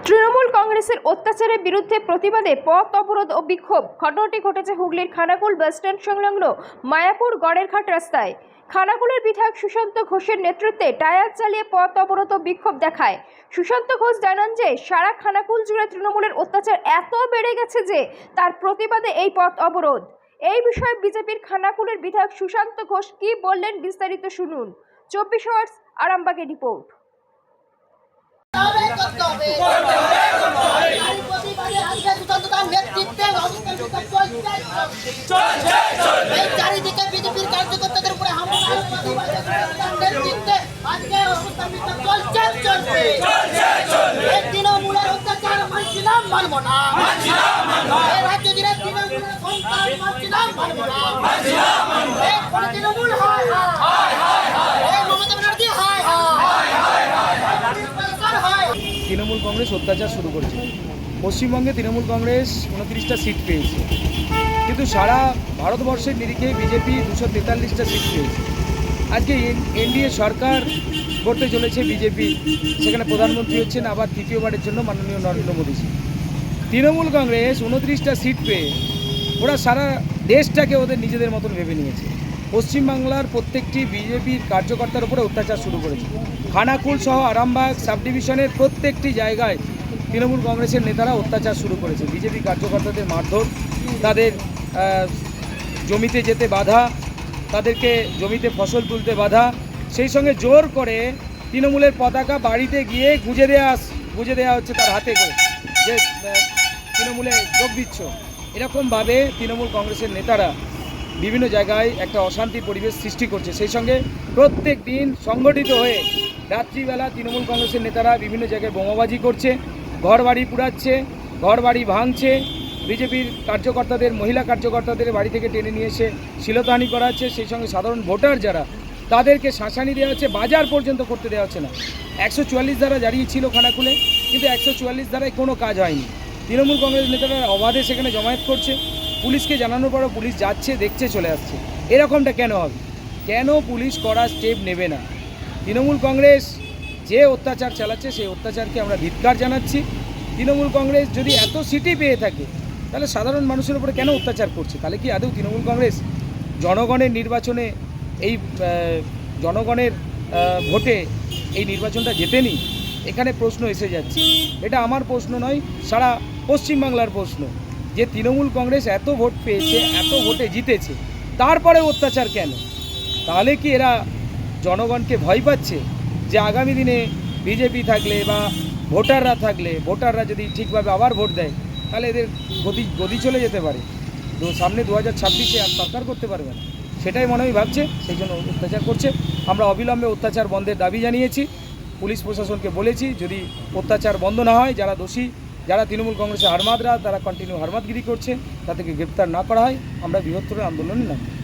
তৃণমূল কংগ্রেসের অত্যাচারের বিরুদ্ধে প্রতিবাদে পথ অবরোধ ও বিক্ষোভ। ঘটনাটি ঘটেছে হুগলির খানাকুল বাসস্ট্যান্ড সংলগ্ন মায়াপুর গড়েরঘাট রাস্তায়। খানাকুলের বিধায়ক সুশান্ত ঘোষের নেতৃত্বে টায়ার চালিয়ে পথ অবরোধ ও বিক্ষোভ দেখায়। সুশান্ত ঘোষ জানান যে সারা খানাকুল জুড়ে তৃণমূলের অত্যাচার এত বেড়ে গেছে যে তার প্রতিবাদে এই পথ অবরোধ। এই বিষয়ে বিজেপির খানাকুলের বিধায়ক সুশান্ত ঘোষ কি বললেন বিস্তারিত শুনুন। 24 আওয়ার্স আরামবাগের রিপোর্ট। চারিদিকে বিজেপির কার্যকর্তাদের উপরে তৃণমূলের অত্যাচার মানছিলাম মানব না, রাজ্য জুড়ে তৃণমূলের সন্তান মানছিলাম মানব না, তৃণমূল হয় মমতা ব্যানার্জি হয়। তৃণমূল কংগ্রেস অত্যাচার শুরু করেছে। পশ্চিমবঙ্গে তৃণমূল কংগ্রেস 29টা সিট পেয়েছে, কিন্তু সারা ভারতবর্ষের নিরিখে বিজেপি 243টা সিট পেয়েছে। আজকে এনডিএ সরকার করতে চলেছে বিজেপি, সেখানে প্রধানমন্ত্রী হচ্ছেন আবার তৃতীয়বারের জন্য মাননীয় নরেন্দ্র মোদীজি। তৃণমূল কংগ্রেস 29টা সিট পেয়ে ওরা সারা দেশটাকে ওদের নিজেদের মতন ভেবে নিয়েছে। পশ্চিমবাংলার প্রত্যেকটি বিজেপির কার্যকর্তার উপরে অত্যাচার শুরু করেছে। খানাকুল সহ আরামবাগ সাব ডিভিশনের প্রত্যেকটি জায়গায় তৃণমূল কংগ্রেসের নেতারা অত্যাচার শুরু করেছে। বিজেপি কার্যকর্তাদের মারধর, তাদের জমিতে যেতে বাধা, তাদেরকে জমিতে ফসল তুলতে বাধা, সেই সঙ্গে জোর করে তৃণমূলের পতাকা বাড়িতে গিয়ে গুঁজে দেওয়া হচ্ছে তার হাতে করে, যে তৃণমূলে যোগ দিচ্ছ। এরকমভাবে তৃণমূল কংগ্রেসের নেতারা বিভিন্ন জায়গায় একটা অশান্তির পরিবেশ সৃষ্টি করছে। সেই সঙ্গে প্রত্যেক দিন সংগঠিত হয়ে রাত্রিবেলা তৃণমূল কংগ্রেসের নেতারা বিভিন্ন জায়গায় বোমাবাজি করছে, ঘরবাড়ি পুড়াচ্ছে, ঘরবাড়ি ভাঙছে, বিজেপির কার্যকর্তাদের, মহিলা কার্যকর্তাদের বাড়ি থেকে টেনে নিয়ে এসে শ্লীলতাহানি করা হচ্ছে। সেই সঙ্গে সাধারণ ভোটার যারা, তাদেরকে শাসানি দেওয়া হচ্ছে, বাজার পর্যন্ত করতে দেওয়া হচ্ছে না। 144 ধারা জারি ছিল খানাকুলে, কিন্তু 144 ধারায় কোনো কাজ হয়নি। তৃণমূল কংগ্রেস নেতারা অবাধে সেখানে জমায়েত করছে, পুলিশকে জানানোর পরও পুলিশ যাচ্ছে, দেখছে, চলে আসছে। এরকমটা কেন হবে? কেন পুলিশ কড়া স্টেপ নেবে না? তৃণমূল কংগ্রেস যে অত্যাচার চালাচ্ছে সেই অত্যাচারকে আমরা ধিক্কার জানাচ্ছি। তৃণমূল কংগ্রেস যদি এত সিটই পেয়ে থাকে, তাহলে সাধারণ মানুষের উপরে কেন অত্যাচার করছে? তাহলে কি আদৌ তৃণমূল কংগ্রেস জনগণের নির্বাচনে, এই জনগণের ভোটে এই নির্বাচনটা জেতেনি? এখানে প্রশ্ন এসে যাচ্ছে। এটা আমার প্রশ্ন নয়, সারা পশ্চিমবাংলার প্রশ্ন, যে তৃণমূল কংগ্রেস এত ভোট পেয়েছে, এত ভোটে জিতেছে, তারপরে অত্যাচার কেন? তাহলে কি এরা জনগণকে ভয় পাচ্ছে যে আগামী দিনে বিজেপি থাকলে বা ভোটাররা থাকলে, ভোটাররা যদি ঠিকভাবে আবার ভোট দেয়, তাহলে এদের গদি চলে যেতে পারে, তো সামনে 2026-এ আর সরকার করতে পারবে না? সেটাই মনে হয় ভাবছে, সেই জন্য অত্যাচার করছে। আমরা অবিলম্বে অত্যাচার বন্ধের দাবি জানিয়েছি, পুলিশ প্রশাসনকে বলেছি যদি অত্যাচার বন্ধ না হয়, যারা দোষী, যারা তৃণমূল কংগ্রেসের হারমাদরা, তারা কন্টিনিউ হারমাদগিরি করছে, তাদেরকে গ্রেপ্তার না করা হয়, আমরা বৃহত্তর আন্দোলনে নামব।